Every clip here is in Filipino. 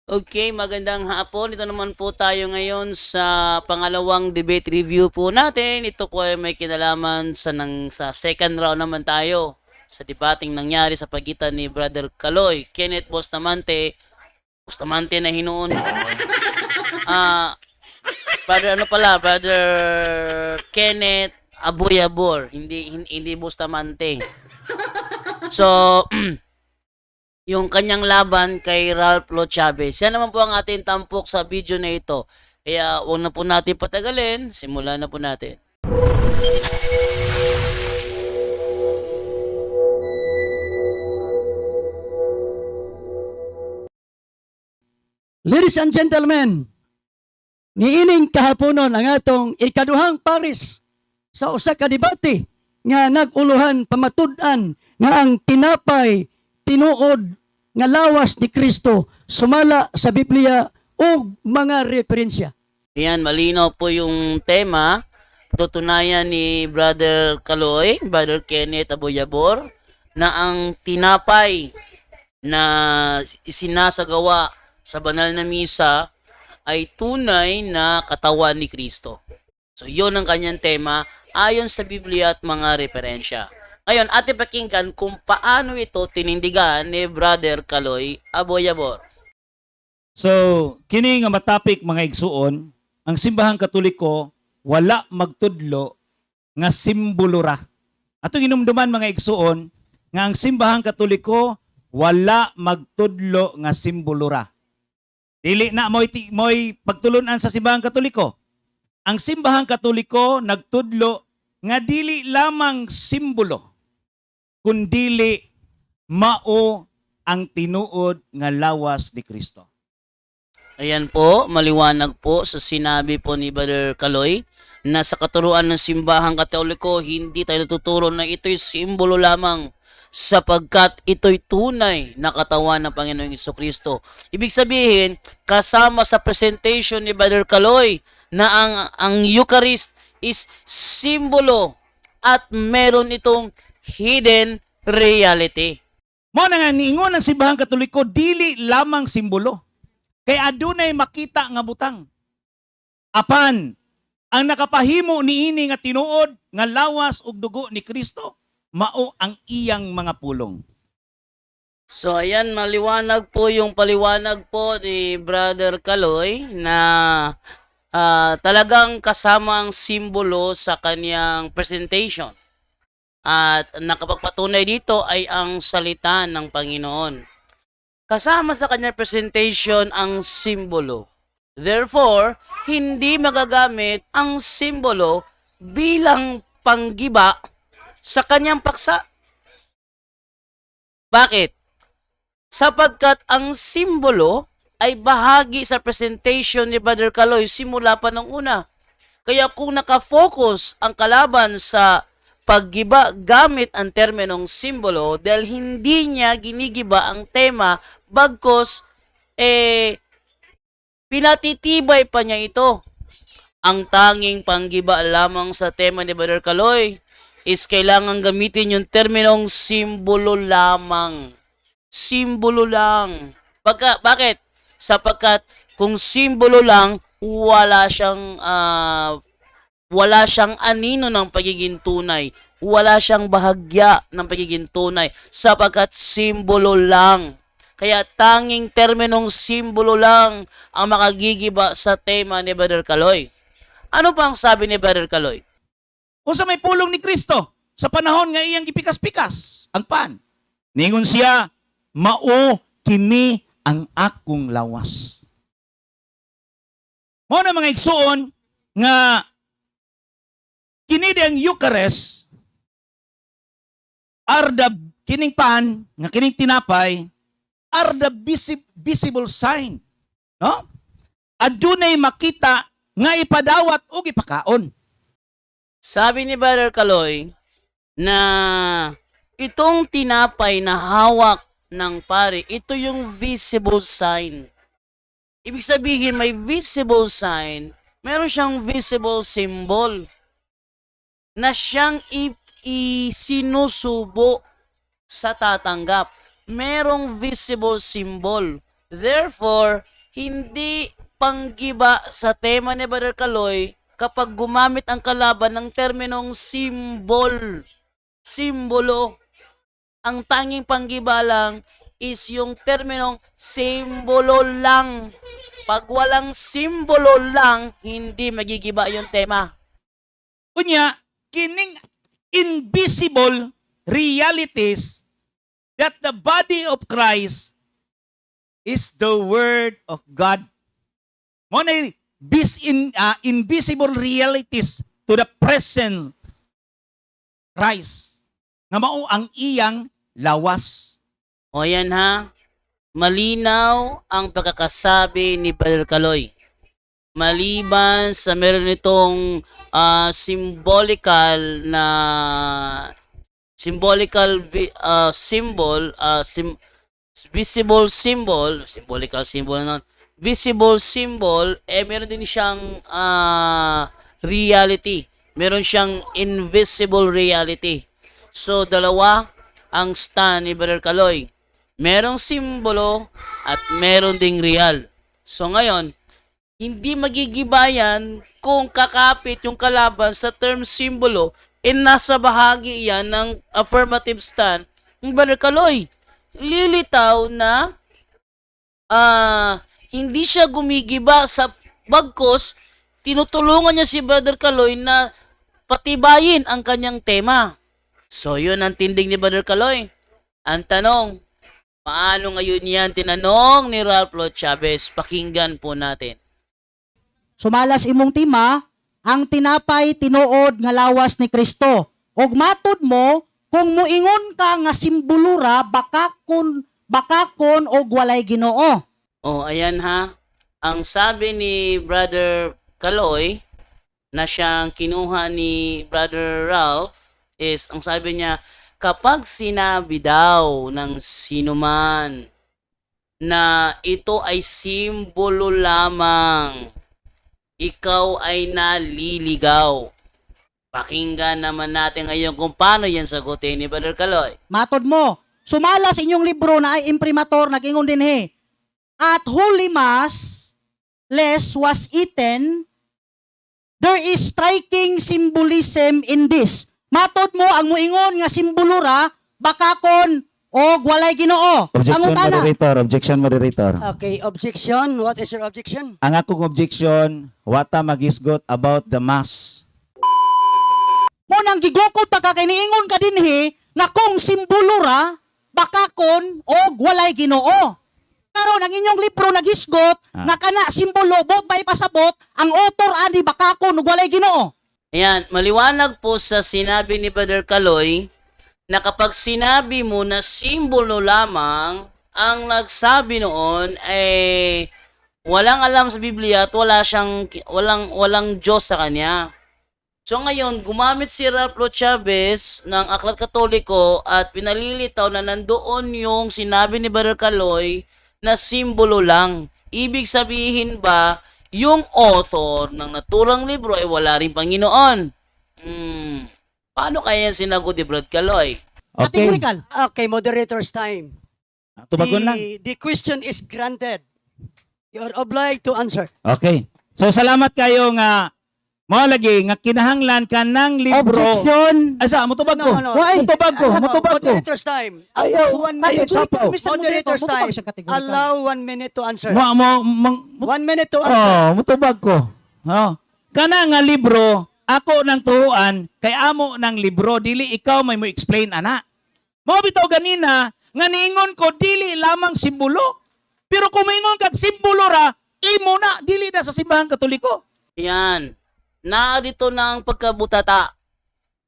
Okay, magandang hapon. Ito naman po tayo ngayon sa pangalawang debate review po natin. Ito po ay may kinalaman sa second round naman tayo sa debating nangyari sa pagitan ni Brother Kaloy, Kenneth Bustamante na hinuon. Ah, Brother Kenneth Aboyabor, hindi Bustamante. So, yung kanyang laban kay Ralph Lo Chavez. Yan naman po ang ating tampok sa video na ito. Kaya huwag na po natin patagalin. Simulan na po natin. Ladies and gentlemen, niining kahaponon ang atong ikaduhang paris sa usa ka debate nga naguluhan pamatud-an nga ang tinapay tinuod nga lawas ni Kristo sumala sa Biblia ug mga referensya. Yan, malinaw po yung tema. Tutunayan ni Brother Kaloy, Brother Kenneth Aboyabor, na ang tinapay na isinasagawa sa banal na misa ay tunay na katawan ni Kristo. So, yun ang kanyang tema ayon sa Biblia at mga referensya. Ngayon, ating pakinggan kung paano ito tinindigan ni Brother Kaloy Aboyabor. So, kini nga matapik mga igsuon, ang simbahang katoliko wala magtudlo nga simbolo ra. Ato ginumduman mga igsuon nga ang simbahang katoliko wala magtudlo nga simbolo ra. Dili na moy pagtulunan sa simbahang katoliko. Ang simbahang katoliko nagtudlo nga dili lamang simbolo kundili mao ang tinuod nga lawas ni Kristo. Ayan po, maliwanag po sa sinabi po ni Brother Kaloy na sa katuruan ng simbahang katoliko, hindi tayo tuturo na ito'y simbolo lamang sapagkat ito'y tunay na katawan ng Panginoong Jesucristo. Ibig sabihin, kasama sa presentation ni Brother Kaloy na ang Eucharist is simbolo at meron itong hidden reality. Mo na nga niingon ang simbahang katoliko dili lamang simbolo. Kay adunay makita nga butang. Apan ang nakapahimo niini nga tinuod nga lawas ug dugo ni Kristo mao ang iyang mga pulong. So ayan, maliwanag po yung paliwanag po ni Brother Kaloy na talagang kasama ang simbolo sa kanyang presentation. At nakapagpatunay dito ay ang salita ng Panginoon. Kasama sa kanyang presentation ang simbolo. Therefore, hindi magagamit ang simbolo bilang panggiba sa kanyang paksa. Bakit? Sapagkat ang simbolo ay bahagi sa presentation ni Brother Kaloy simula pa ng una. Kaya kung nakafocus ang kalaban sa paggiba gamit ang terminong simbolo dahil hindi niya ginigiba ang tema bagkos pinatitibay pa niya ito. Ang tanging panggiba lamang sa tema ni Brother Kaloy is kailangan gamitin yung terminong simbolo lamang. Simbolo lang. Bakit? Sapagkat kung simbolo lang, wala siyang anino ng pagiging tunay. Wala siyang bahagya ng pagiging tunay sapagkat simbolo lang. Kaya tanging terminong simbolo lang ang makagigiba sa tema ni Brother Kaloy. Ano pa ang sabi ni Brother Kaloy? Unsa may pulong ni Kristo sa panahon nga iyang gipikas-pikas ang pan. Ningon siya, mao kini ang akong lawas. Mo na mga igsuon nga kini ang Eucharist are the kining pan nga kining tinapay are the visible sign. No? Adunay makita nga ipadawat o ipakaon. Sabi ni Brother Kaloy na itong tinapay na hawak ng pare, ito yung visible sign. Ibig sabihin, may visible sign, meron siyang visible symbol na siyang isinusubo sa tatanggap. Merong visible symbol. Therefore, hindi panggiba sa tema ni Brother Kaloy kapag gumamit ang kalaban ng terminong simbolo. Ang tanging panggiba lang is yung terminong simbolo lang. Pag walang simbolo lang, hindi magigiba yung tema. Unya, kining invisible realities that the body of Christ is the Word of God. Mo na invisible realities to the present Christ. Nga mao ang iyang lawas. O yan ha, malinaw ang pagkakasabi ni Brother Kaloy. Maliban sa meron itong visible symbol, meron din siyang reality. Meron siyang invisible reality. So, dalawa ang stand ni Brother Kaloy. Merong simbolo at meron ding real. So, ngayon, hindi magigibayan kung kakapit yung kalaban sa term simbolo, nasa bahagi yan ng affirmative stand ng Brother Kaloy. Lilitaw na hindi siya gumigiba sa bagkos, tinutulungan niya si Brother Kaloy na patibayin ang kanyang tema. So, yun ang tindig ni Brother Kaloy. Ang tanong, paano ngayon yan tinanong ni Ralph Lo Chavez? Pakinggan po natin. Sumalas imong tima, ang tinapay tinuod nga lawas ni Kristo. Og matod mo, kung muingon ka nga simbulura, bakakon og walay Ginoo. Oh, ayan ha. Ang sabi ni Brother Kaloy na siyang kinuha ni Brother Ralph is, ang sabi niya, kapag sinabi daw ng sinuman na ito ay simbolo lamang, ikaw ay naliligaw. Pakinggan naman natin ngayon kung paano yan sagutin ni Brother Kaloy. Matod mo, sumalas inyong libro na ay imprimatur, nag-ingon din at Holy Mass, less was eaten, there is striking symbolism in this. Matod mo, ang muingon nga simbulura, bakakon o walay Ginoo. Objection moderator. Okay, objection. What is your objection? Ang akong objection, wata magisgot about the mass. Mo nang gigukod ta kay niingon ka dinhi nga kung simbulura, bakakon o walay Ginoo. Karon ang inyong libro nagisgot nga kana simbolo bot bay pasabot ang author ani bakakon ug walay Ginoo. Ayan, maliwanag po sa sinabi ni Brother Kaloy na kapag sinabi mo na simbolo lamang, ang nagsabi noon ay walang alam sa Biblia at walang Diyos sa kanya. So ngayon, gumamit si Ralph Lo Chavez ng Aklat Katoliko at pinalilitaw na nandoon yung sinabi ni Brother Kaloy na simbolo lang. Ibig sabihin ba, yung author ng naturang libro ay wala rin Panginoon? Paano kaya yan sinagot ni Brother Kaloy? Okay. Categorical. Okay, moderator's time. Tubagon lang. The question is granted. You are obliged to answer. Okay. So salamat kayo nga mao lagi nga kinahanglan ka ng libro. Objection. Asa mutubag ko. No. Why? Mutubag ko. Moderator's time. Ayaw. One minute. Sapaw. Mr. Moderator's Moderator, time. mutubag siya categorical. Allow 1 minute to answer. 1 1 minute to answer. mutubag ko. Kana nga libro, ako nang tuhuan, kay amo ng libro, dili ikaw may mo explain ana. Mao bitaw ganina, nga niingon ko, dili lamang simbolo. Pero kung maingon kag simbolo ra, imo na, dili na sa simbahan katoliko. Yan. Dito na ang pagkabutata.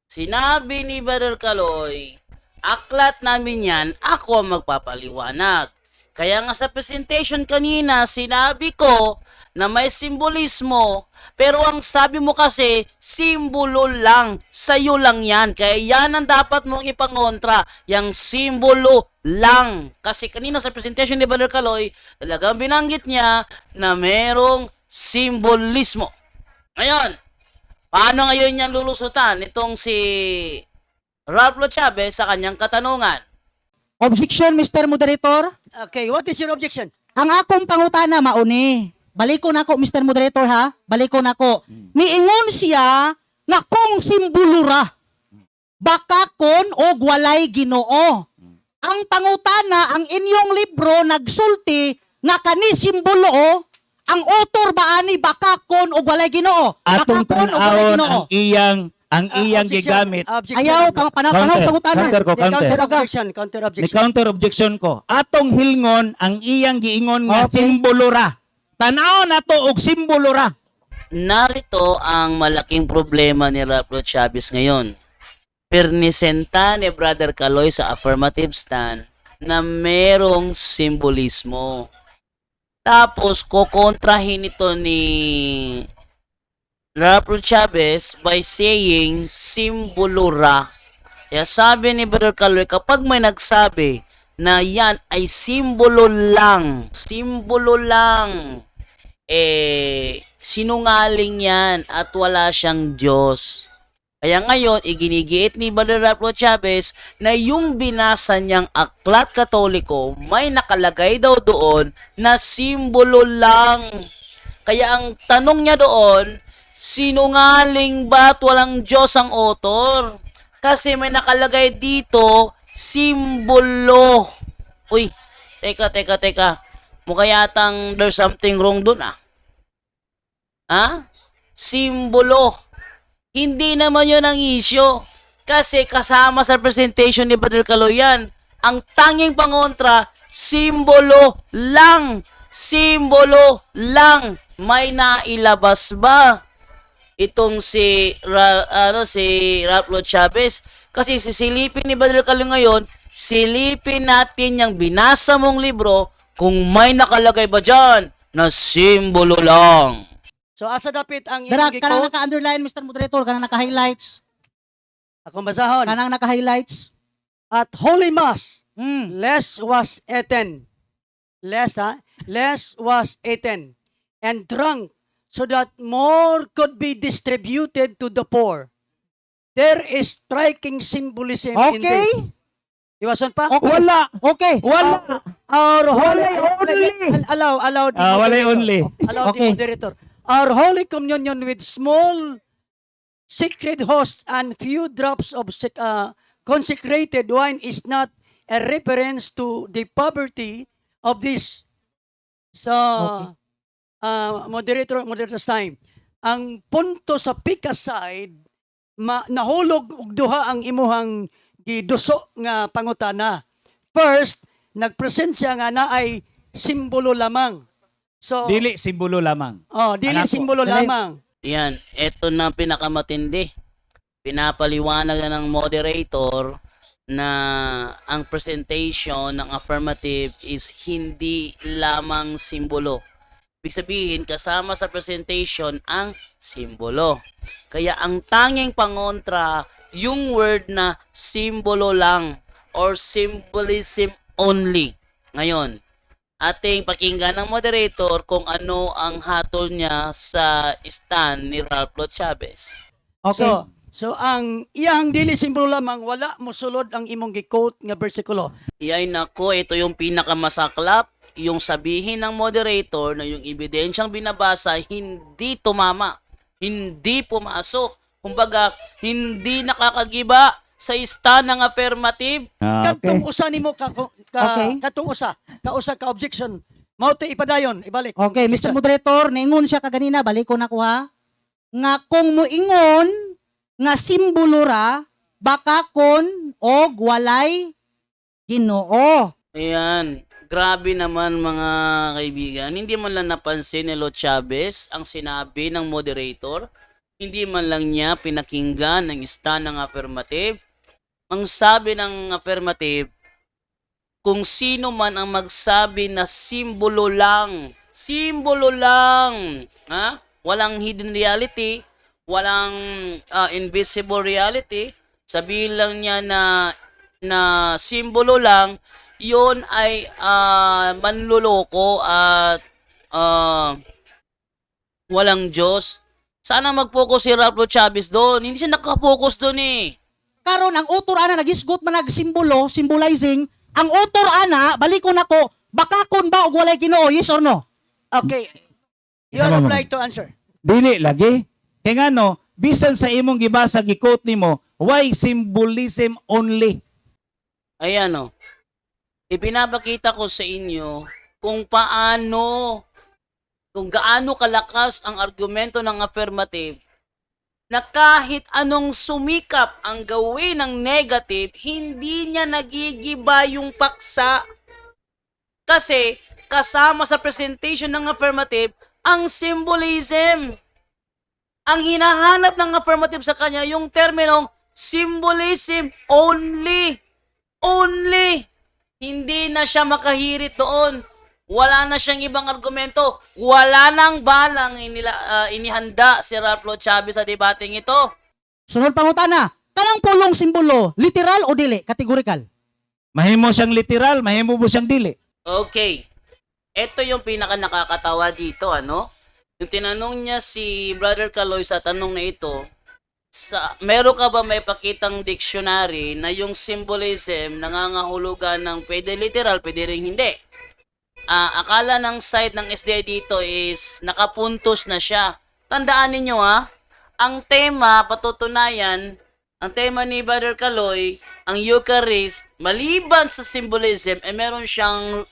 Sinabi ni Brother Kaloy, aklat namin yan, ako ang magpapaliwanag. Kaya nga sa presentation kanina, sinabi ko na may simbolismo, pero ang sabi mo kasi, simbolo lang. Sa'yo lang yan. Kaya yan ang dapat mong ipangontra. Yang simbolo lang. Kasi kanina sa presentation ni Brother Kaloy, talagang binanggit niya na merong simbolismo. Ngayon, paano ngayon niyang lulusutan itong si Ralph Lo Chavez sa kanyang katanungan? Objection, Mr. Moderator. Okay, what is your objection? Ang akong pangutana mauni. Baliko nako Mr. Moderator ha. Baliko nako. Niingon siya nga kung simbolo ra. Baka kon og walay Ginoo. Ang pangutana, ang inyong libro nagsulti nga kani simbolo ang author ba ani baka kon og walay Ginoo. Atong Baka kon og walay tanawon Ginoo. ang iyang gigamit. Ayaw panahon pangutana. Counter ko, counter. Ni counter objection ko. Atong hilngon ang iyang giingon nga Okay. simbolo ra. Tanaw na to og simbolo ra. Narito ang malaking problema ni Raplo Chavez ngayon. Pernisenta ni Brother Caloy sa affirmative stand na merong simbolismo. Tapos, kukontrahin ito ni Raplo Chavez by saying simbolo ra. Kaya sabi ni Brother Caloy, kapag may nagsabi na yan ay simbolo lang, sinungaling yan at wala siyang Diyos. Kaya ngayon, iginigiit ni Brother Raplo Chavez na yung binasa niyang aklat katoliko, may nakalagay daw doon na simbolo lang. Kaya ang tanong niya doon, sinungaling ba at walang Diyos ang author? Kasi may nakalagay dito, simbolo. Uy, teka. Mukha yatang there's something wrong dun ah. Ha? Simbolo. Hindi naman yun ang issue. Kasi kasama sa presentation ni Brother Caloy yan. Ang tanging pangontra, simbolo lang. Simbolo lang. May nailabas ba itong si Raplo Chavez? Kasi sisilipin ni Brother Caloy ngayon, silipin natin yung binasa mong libro kung may nakalagay ba dyan na simbolo lang. So asa dapit ang Dara, imong kanang gikot? naka-underline, Mr. Moderator, kanang naka-highlights. Akong basahon. Kanang naka-highlights. At Holy Mass, Mm. less was eaten. Less was eaten and drunk so that more could be distributed to the poor. There is striking symbolism in Okay. this. Iwasan pa? Okay. Wala. Okay. Wala. Our holy only. allow the Walay moderator. only. Allow Okay. the moderator. Our holy communion with small sacred hosts and few drops of consecrated wine is not a reference to the poverty of this. So, moderator's time. Ang punto sa Pika side, nahulog og duha ang imuhang giduso nga pangutana. First, nagpresent siya nga na ay simbolo lamang. So, Dili simbolo lamang. dili Ano po? simbolo Dali. lamang. Yan, eto na pinakamatindi. Pinapaliwanag na ng moderator na ang presentation ng affirmative is hindi lamang simbolo. Ibig sabihin, kasama sa presentation ang simbolo. Kaya ang tanging pangontra, yung word na simbolo lang or symbolism only. Ngayon, ating pakinggan ng moderator kung ano ang hatol niya sa stand ni Raplo Chavez. Okay. So ang iyang dili simbolo lamang, wala mo sulod ang imong gi-quote nga bersikulo. Iyay nako, ito yung pinakamasaklap, yung sabihin ng moderator na yung ebidensyang binabasa hindi tumama, hindi pumasok. Kumbaga, hindi nakakagiba sa stand ng affirmative. Kadtong usa nimo Okay. kadtong usa ka objection. Mao to ipadayon, ibalik. Okay, Mr. Moderator, niingon siya kaganina, balik ko na ko ha. Nga kung moingon nga simbolo ra, baka kon og walay Ginoo. Ayan, grabe naman mga kaibigan. Hindi man lang napansin ni Lo Chavez ang sinabi ng moderator. Hindi man lang niya pinakinggan ang stand ng affirmative. Ang sabi ng affirmative, kung sino man ang magsabi na simbolo lang, ha? Walang hidden reality, walang invisible reality, sabihin lang niya na simbolo lang, yon ay manluloko at walang Diyos. Sana mag-focus si Raplo Chavez doon. Hindi siya nakapokus doon eh. Karon ang author ana nagisgot man nagsimbolo, symbolizing, ang author ana, balik ko nako, bakakon ba og walay Ginoo? Yes or no? Okay. You Isa are ba mo? obliged to answer. Dili lagi. Kaya nga no, bisan sa imong gibasa gi-quote nimo, why symbolism only? Ayan o. Ipinapakita ko sa inyo kung gaano kalakas ang argumento ng affirmative na kahit anong sumikap ang gawin ng negative, hindi niya nagigiba yung paksa. Kasi kasama sa presentation ng affirmative ang symbolism. Ang hinahanap ng affirmative sa kanya yung terminong symbolism only. Only. Hindi na siya makahirit doon. Wala na siyang ibang argumento. Wala nang balang inihanda si Ralph Chavez sa debating ito. Sunod pangutana, kanang pulong simbolo, literal o dili? Categorical. Mahimo siyang literal, mahimo mo siyang dili. Okay. Ito yung pinaka nakakatawa dito, ano? Yung tinanong niya si Brother Caloy sa tanong na ito, meron ka ba may pakitang dictionary na yung symbolism nangangahulugan ng pwede literal, pwede rin hindi? Akala ng site ng SDI dito is nakapuntos na siya. Tandaan ninyo ang tema patutunayan, ang tema ni Brother Caloy, ang Eucharist, maliban sa symbolism, meron siyang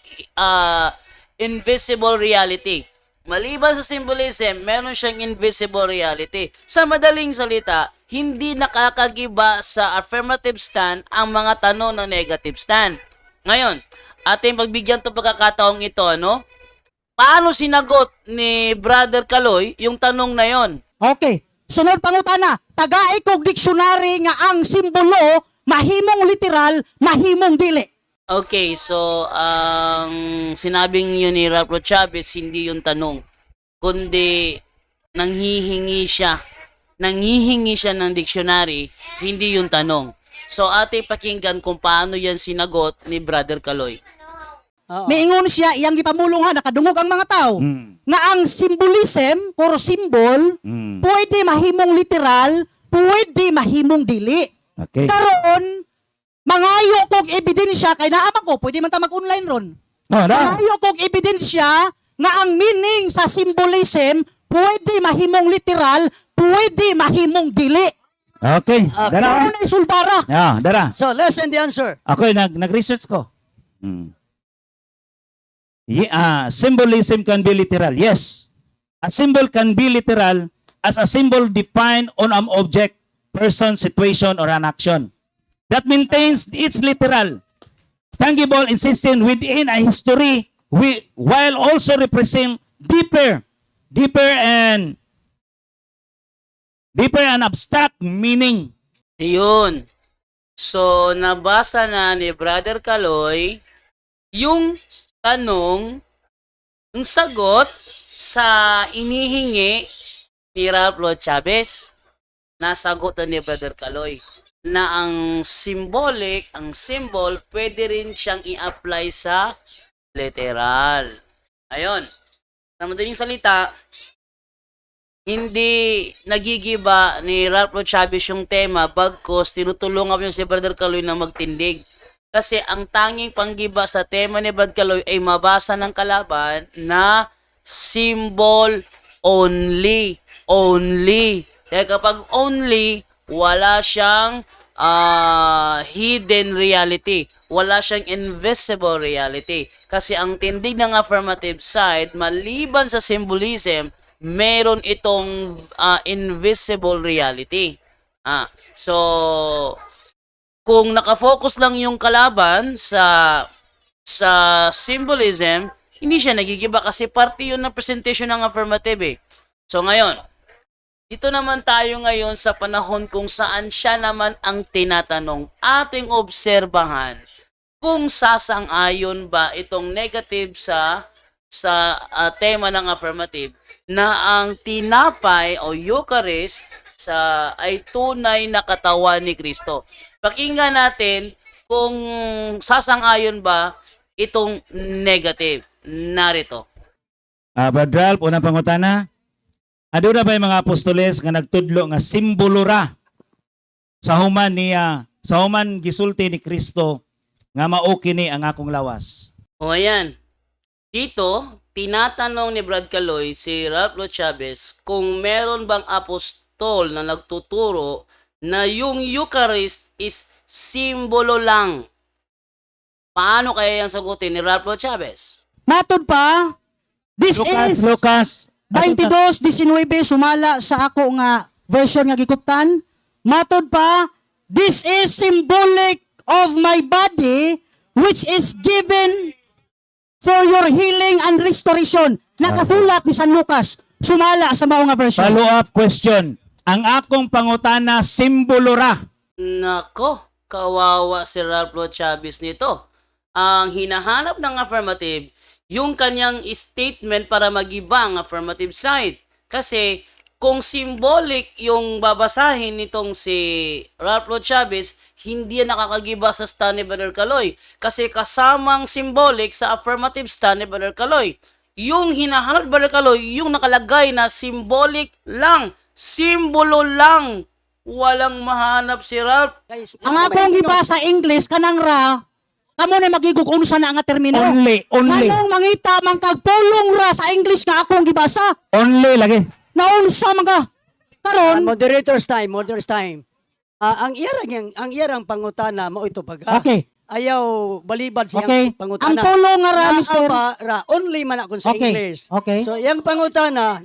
invisible reality. Maliban sa symbolism, meron siyang invisible reality. Sa madaling salita, hindi nakakagiba sa affirmative stand ang mga tanong ng negative stand. Ngayon, ating pagbigyan itong pagkakataong ito, ano? Paano sinagot ni Brother Caloy yung tanong na yon? Okay. Sunod pangutana, tagay kog dictionary nga ang simbolo mahimong literal, mahimong dili. Okay, so ang sinabing yun ni Ralph Chavez, hindi yung tanong, kundi nanghihingi siya ng dictionary, hindi yung tanong. So ating pakinggan kung paano yan sinagot ni Brother Caloy. Oo. Miingon siya, iyang gipamulong nakadungog ang mga tao. Nga ang symbolism, or symbol, pwede mahimong literal, pwede mahimong dili. Okay. Karon, mangayo kog ebidensya, kay naamang ko, pwede man ta mag-online ron. Oh, na. Mangayo kog ebidensya, nga ang meaning sa symbolism, pwede mahimong literal, pwede mahimong dili. Okay. Dara. Ano na sulbara? Yeah, dara. So, listen the answer. Ako nag-research ko. Symbolism can be literal. Yes. A symbol can be literal as a symbol defined on an object, person, situation, or an action that maintains its literal, tangible insistence within a history while also representing deeper and abstract meaning. Ayun. So, nabasa na ni Brother Caloy yung tanong, yung sagot sa inihingi ni Ralph Chavez. Nasagot na ni Brother Caloy na ang symbolic, ang symbol, pwede rin siyang i-apply sa literal. Ayun. Sa madaling salita, hindi nagigiba ni Ralph Chavez yung tema, bagkos tinutulungan niya si Brother Caloy na magtindig. Kasi ang tanging panggiba sa tema ni Brother Caloy ay mabasa ng kalaban na symbol only. Only. Kaya kapag only, wala siyang hidden reality. Wala siyang invisible reality. Kasi ang tindig ng affirmative side, maliban sa symbolism, meron itong invisible reality. So, kung nakafocus lang yung kalaban sa symbolism, hindi siya nagigiba kasi parte yun ng presentation ng affirmative eh. So ngayon, dito naman tayo ngayon sa panahon kung saan siya naman ang tinatanong. Ating obserbahan kung sasang-ayon ba itong negative sa tema ng affirmative na ang tinapay o Eucharist ay tunay na katawan ni Kristo. Pakinggan natin kung sasang-ayon ba itong negative. Narito. Brad Ralph, unang pangutana. Ado na ba yung mga apostoles nga nagtudlo nga simbolo ra sa human gisulti ni Kristo nga mao kini ang akong lawas? O ayan. Dito, tinatanong ni Brad Caloy si Ralph Lo Chavez kung meron bang apostol na nagtuturo na yung Eucharist is simbolo lang. Paano kaya yung sagutin ni Ralph Lo Chavez? Matod pa, this is Lucas. 22:19 sumala sa ako nga version nga gikuptan. Matod pa, this is symbolic of my body which is given for your healing and restoration. Nakasulat ni San Lucas. Sumala sa mao nga version. Follow-up question. Ang akong pangutana, simbolo ra. Nako, kawawa si Ralph Lo Chavez nito. Ang hinahanap ng affirmative, yung kanyang statement para magiba ang affirmative side. Kasi kung symbolic yung babasahin nitong si Ralph Lo Chavez, hindi yan nakakagiba sa stand ni Brother Caloy. Kasi kasamang symbolic sa affirmative stand ni Brother Caloy. Yung hinahanap Brother Caloy, yung nakalagay na symbolic lang, simbolo lang. Walang mahanap si Ralph. Ang akong giba sa English kanang ra, kamo na magigug unsa na nga termino. Only. Kanang mangita man kag pulong ra sa English nga akong gibasa. Only lagi. Naunsa man ka? Karon, Moderator's time. Ang iyarang pangutana mo ito baga. okay. Ayaw balibad siyang Okay. Ang pangutana. pulong nga ra, Naa Mr. pa ra only man akong sa Okay. English. Okay. So iyang pangutana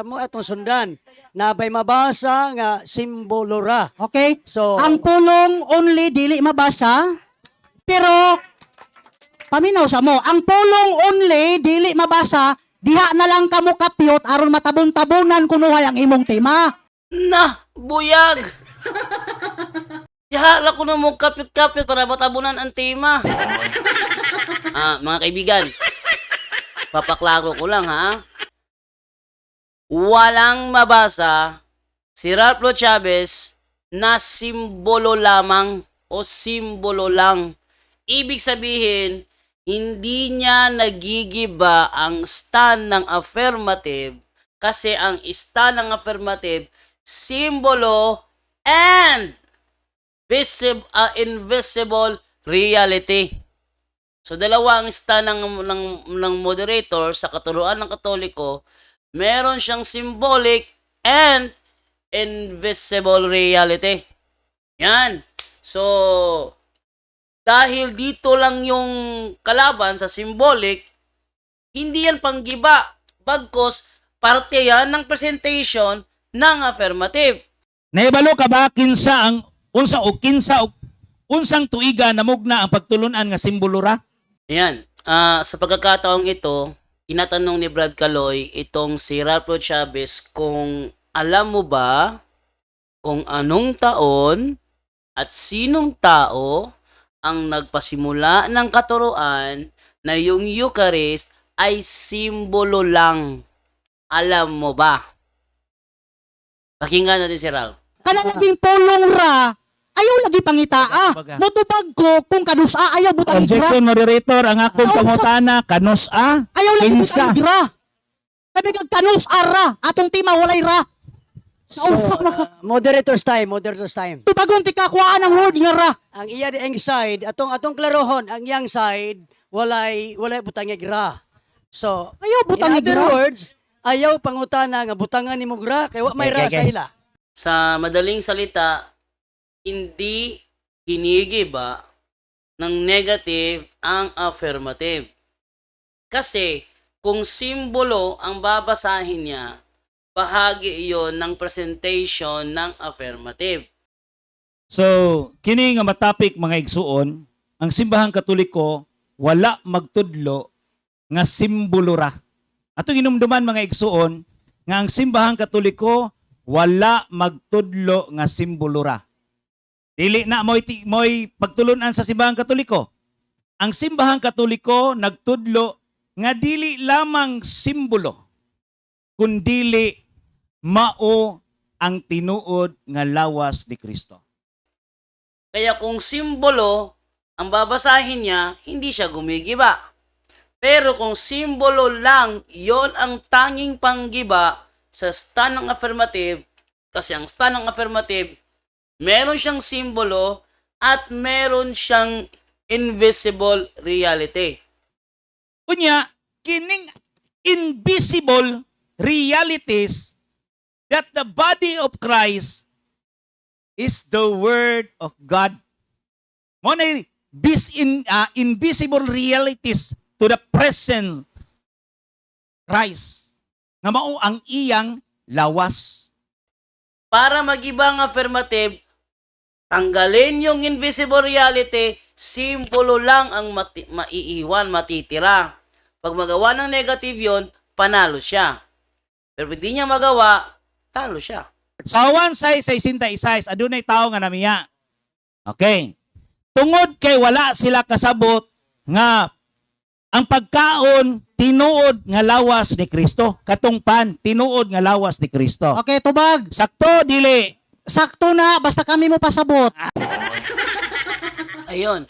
mo atong sundan. Nabay mabasa nga simbolo ra. Okay? So Ang pulong only dili mabasa. Pero paminaw sa mo, ang pulong only dili mabasa, diha na lang kamo kapyot aron matabon-tabonan kunuhay ang imong tema. Na, buyag! Yahala ko na mo kapit-kapit para matabunan ang tema. Mga kaibigan, papaklaro ko lang ha. Walang mabasa si Ralph Lo Chavez na simbolo lamang o simbolo lang. Ibig sabihin, hindi niya nagigiba ang stand ng affirmative kasi ang stand ng affirmative, simbolo and invisible reality. So dalawa ang stand ng moderator sa katuruan ng Katoliko, meron siyang symbolic and invisible reality. Yan. So dahil dito lang yung kalaban sa symbolic, hindi yan panggiba. Bagkos, parte yan ng presentation ng affirmative. Naibalo ka ba kinsa ang unsang tuiga na mugna ang pagtulunan nga simbolo ra? Ayan. Sa pagkakataong ito, tinatanong ni Brad Caloy itong si Ralph Lo Chavez kung alam mo ba kung anong taon at sinong tao ang nagpasimula ng katuruan na yung Eucharist ay simbolo lang. Alam mo ba? Pakinggan natin si Ralph. Kanang labing pulong ra, ayaw lagi pangitaa. Baga. Motubag ko kung kanusa ayaw butang igra. Objection moderator, ang akong pangutana, kanos-a, Ayaw lagi kinsa. butang igra. Sabi kag kanus ara, atong tima walay ra. moderator's time. Tubagon ti kakuhaan ang word nga ra. Ang iya di ang side, atong klarohon, ang iyang side walay butang gra. So, Ayaw butang in other igra. words, ayaw pangutana nga butangan ni mo gra kay wa may ra sa ila. Sa madaling salita, hindi ginigiba ng negative ang affirmative. Kasi kung simbolo ang babasahin niya, bahagi iyon ng presentation ng affirmative. So, kini nga matapik mga igsuon, ang simbahang Katoliko wala magtudlo nga simbolo ra. Atong inumduman mga igsuon nga ang simbahang Katoliko wala magtudlo nga simbolo ra. Dili na mo'y pagtulunan sa simbahang Katoliko. Ang simbahang Katoliko nagtudlo nga dili lamang simbolo, kundili mao ang tinuod nga lawas ni Kristo. Kaya kung simbolo ang babasahin niya, hindi siya gumigiba. Pero kung simbolo lang, yon ang tanging panggiba sa stand ng affirmative, kasi ang stand ng affirmative, meron siyang simbolo at meron siyang invisible reality. Kunya, kining invisible realities that the body of Christ is the Word of God. Mo na invisible realities to the present Christ. Nga mao ang iyang lawas. Para mag-ibang affirmative, tanggalin yung invisible reality, simpulo lang ang maiiwan, matitira. Pag magawa ng negative yon, panalo siya. Pero hindi niya magawa, talo siya. Sa 1:66, adunay tao nga namiya. Okay. Tungod kay wala sila kasabot nga ang pagkaon tinuod nga lawas ni Kristo. Katungpan tinuod nga lawas ni Kristo. Okay, tubag. Sakto dili. Sakto na, basta kami mo pasabot. Ayun.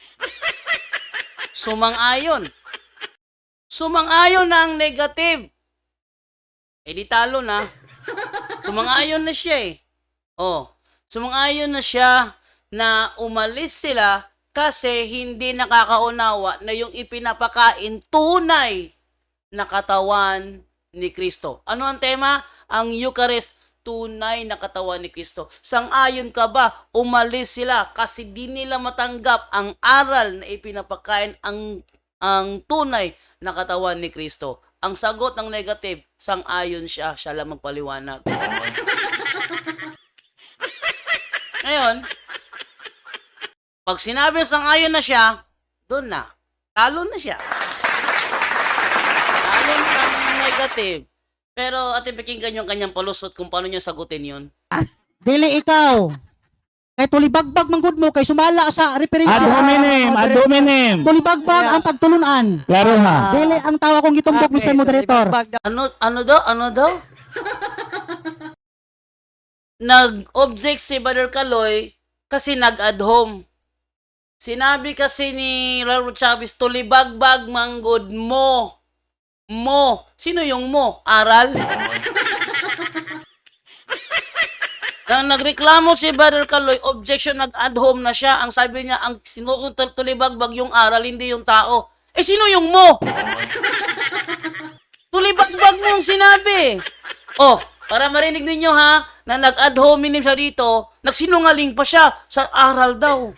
Sumang-ayon. Sumang-ayon na ang negative. Eh di talo na. Sumang-ayon na siya eh. Oh, sumang-ayon na siya na umalis sila kasi hindi nakakaunawa na yung ipinapakain tunay na katawan ni Kristo. Ano ang tema? Ang Eucharist, tunay na katawan ni Kristo. Sang-ayon ka ba? Umalis sila kasi di nila matanggap ang aral na ipinapakain ang tunay na katawan ni Kristo. Ang sagot ng negative, sang-ayon siya, siya lang magpaliwanag. Ngayon, pag sinabi sang-ayon na siya, doon na. Talo na siya. Talo na ang negative. Pero ating pakinggan yung kanyang palusot kung paano niya sagutin yun. Dili ikaw. Kay tulibagbag manggod mo, kay sumala sa referensya. Ad hominem. Tulibagbag ang pagtulunan. Klaro ha. Dili ang tawa kong gitumbok, Mr. Moderator. Ano daw? Nag-object si Brother Kaloy kasi nag-ad home. Sinabi kasi ni Raul Chavez, tulibagbag manggod mo. Mo. Sino yung mo? Aral? Nang nagreklamo si Brother Kaloy, objection, nag-ad home na siya. Ang sabi niya, ang tulibagbag yung aral, hindi yung tao. Eh, sino yung mo? Tulibagbag mo yung sinabi. Oh, para marinig ninyo ha, na nag-ad hominem siya dito, nagsinungaling pa siya sa aral daw.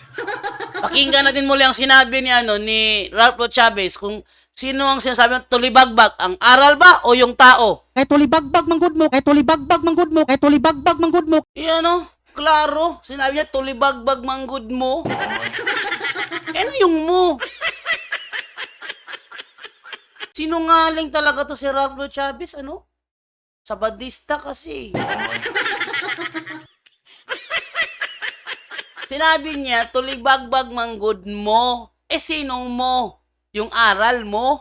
Pakinggan natin muli ang sinabi ni Ralph Chavez kung sino ang sinasabi ng tulibagbag, ang aral ba o yung tao? Kay tulibagbag manggod mo, kay tulibagbag manggod mo, kay tulibagbag manggod mo. Yan klaro. Sinabi niya, tulibagbag manggod mo. Ano yung mo? Sinungaling talaga to si Ralph Chavez, ano? Sabadista kasi. Sinabi niya, tulibagbag manggod mo. Eh, sinong mo? Yung aral mo?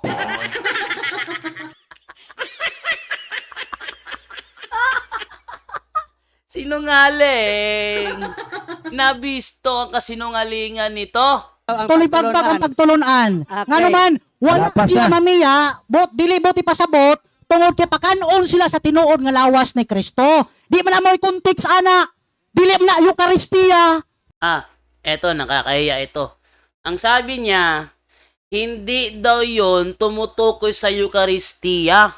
Sinungaling. Nabisto ang kasinungalingan nito. Tulibagbag ang pagtulunan. Okay. Nga naman, wala Wala pa sila siya. mamiya, dili bot ipasabot, tungod kay pakanon sila sa tinuod nga lawas ni Kristo. Di man mo i-context, ana. Dili man na Eucharistia. Eto, nakakahiya ito. Ang sabi niya, hindi daw yon tumutukoy sa Eucharistia.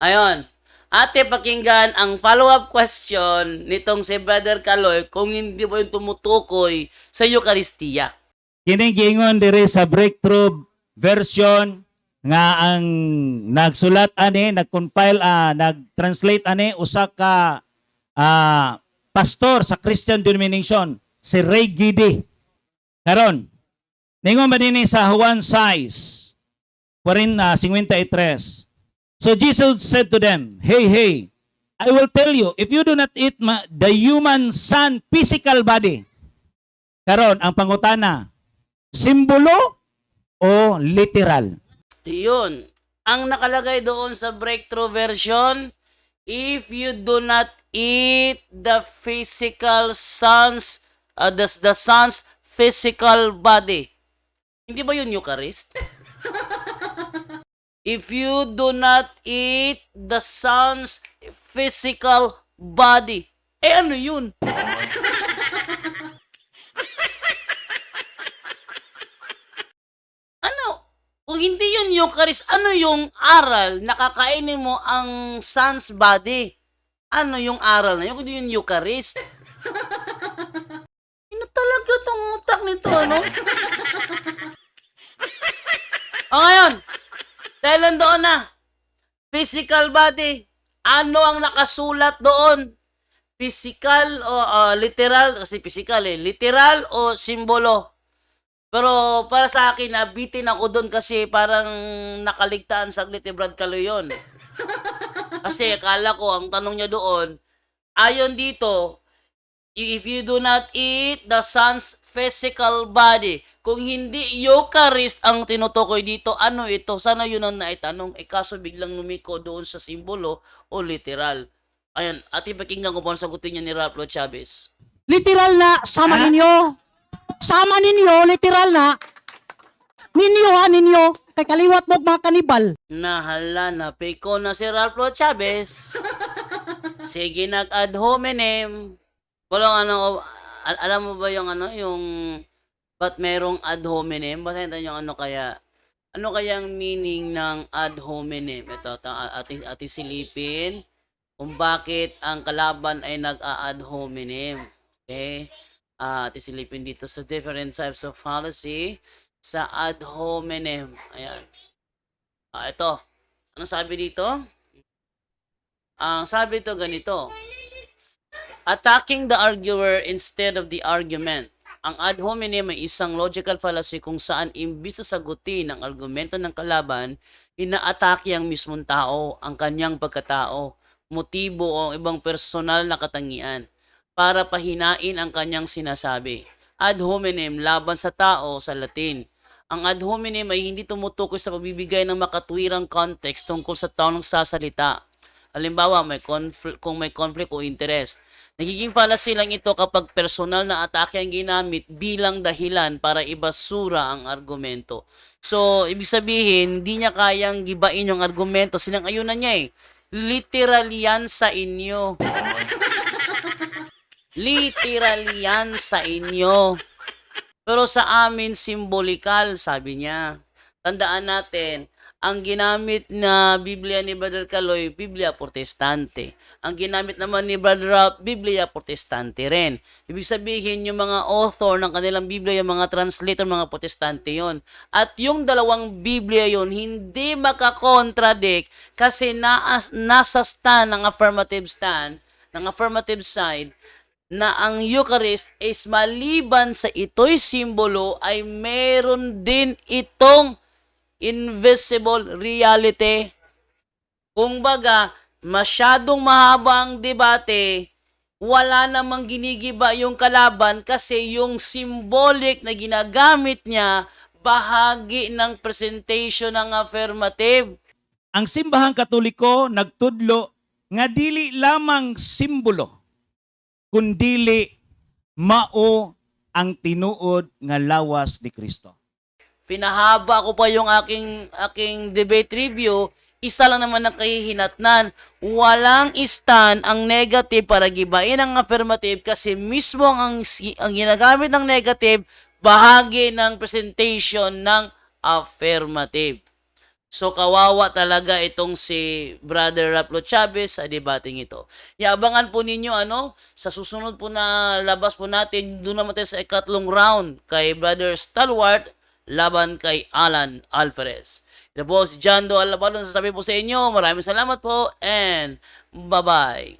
Ayon. Ate, pakinggan ang follow-up question nitong si Brother Kaloy kung hindi ba yung tumutukoy sa Eucharistia. Kining giingon diri sa breakthrough version nga ang nagsulat nag-compile, nag-translate usa ka pastor sa Christian denomination, si Ray Gidi. Karon, ningon ba dinhi sa Juan 6:53. So Jesus said to them, Hey, I will tell you, if you do not eat the human son physical body. Karon, ang pangutana, simbolo o literal? Yun. Ang nakalagay doon sa breakthrough version, if you do not eat the physical son's, the son's physical body. Hindi ba yun Eucharist? If you do not eat the son's physical body. Eh ano yun? Ano? kung hindi yun Eucharist, ano yung aral na kakainin mo ang son's body? Ano yung aral na yun? Kung hindi yun Eucharist. Ano talaga tong utak nito, ano? O ngayon, dahil nandoon na, physical body, ano ang nakasulat doon? Physical o literal, kasi physical literal o simbolo? Pero para sa akin, nabitin ako doon kasi parang nakaligtaan saglit ni Brad Caloy yun. Kasi akala ko, ang tanong niya doon, ayon dito, if you do not eat the son's physical body, kung hindi Eucharist ang tinutukoy dito, ano ito? Sana yun ang naitanong. Kaso biglang lumiko doon sa simbolo o literal. Ayan, ating pakinggan ko po ang sagutin niya ni Ralph Lo Chavez. Literal na, sama ninyo. Sama ninyo, literal na. Ninyo. Kay kaliwat mo mga kanibal. Nahala na peko na si Ralph Lo Chavez. Sige, nag-ad hominem. Walang alam mo ba yung ba't merong ad hominem? Basahin tayo yung ano kayang meaning ng ad hominem? Ito, ating silipin kung bakit ang kalaban ay nag-a-ad hominem. Okay? Ating silipin dito sa different types of fallacy sa ad hominem. Ayan. Ito. Ano sabi dito? Ang sabi ito ganito. Attacking the arguer instead of the argument. Ang ad hominem ay isang logical fallacy kung saan imbis na sagutin ang argumento ng kalaban, inaatake ang mismong tao, ang kanyang pagkatao, motibo o ibang personal na katangian para pahinain ang kanyang sinasabi. Ad hominem, laban sa tao sa Latin. Ang ad hominem ay hindi tumutukoy sa pagbibigay ng makatwirang context tungkol sa taong nagsasalita. Halimbawa, kung may conflict o interest. Nagiging fallacy lang ito kapag personal na atake ang ginamit bilang dahilan para ibasura ang argumento. So, ibig sabihin, hindi niya kayang gibain yung argumento. Sinang-ayunan niya Literal yan sa inyo. Literal yan sa inyo. Pero sa amin, simbolikal, sabi niya. Tandaan natin, ang ginamit na Biblia ni Brother Caloy, Biblia Protestante. Ang ginamit naman ni Brother Ralph, Biblia Protestante rin. Ibig sabihin, yung mga author ng kanilang Biblia, yung mga translator, mga Protestante yon. At yung dalawang Biblia yon hindi makakontradict kasi nasa stand ng affirmative side, na ang Eucharist is maliban sa ito'y simbolo ay meron din itong invisible reality. Kung baga, masyadong mahaba ang debate, wala namang ginigiba yung kalaban kasi yung symbolic na ginagamit niya, bahagi ng presentation ng affirmative. Ang simbahang katoliko nagtudlo nga dili lamang simbolo, kundili mao ang tinuod nga lawas ni Kristo. Pinahaba ko pa yung aking debate review, isa lang naman ang kahihinatnan. Walang stand ang negative para gibain ang affirmative kasi mismo ang ginagamit ng negative, bahagi ng presentation ng affirmative. So, kawawa talaga itong si Brother Ralph Lo Chavez sa debating ito. Iabangan po ninyo, sa susunod po na labas po natin, doon naman tayo sa ikatlong round kay Brother Stalwart laban kay Alan Alvarez. Ito po si Jando Alabalo, sasabi po sa inyo, maraming salamat po and bye-bye.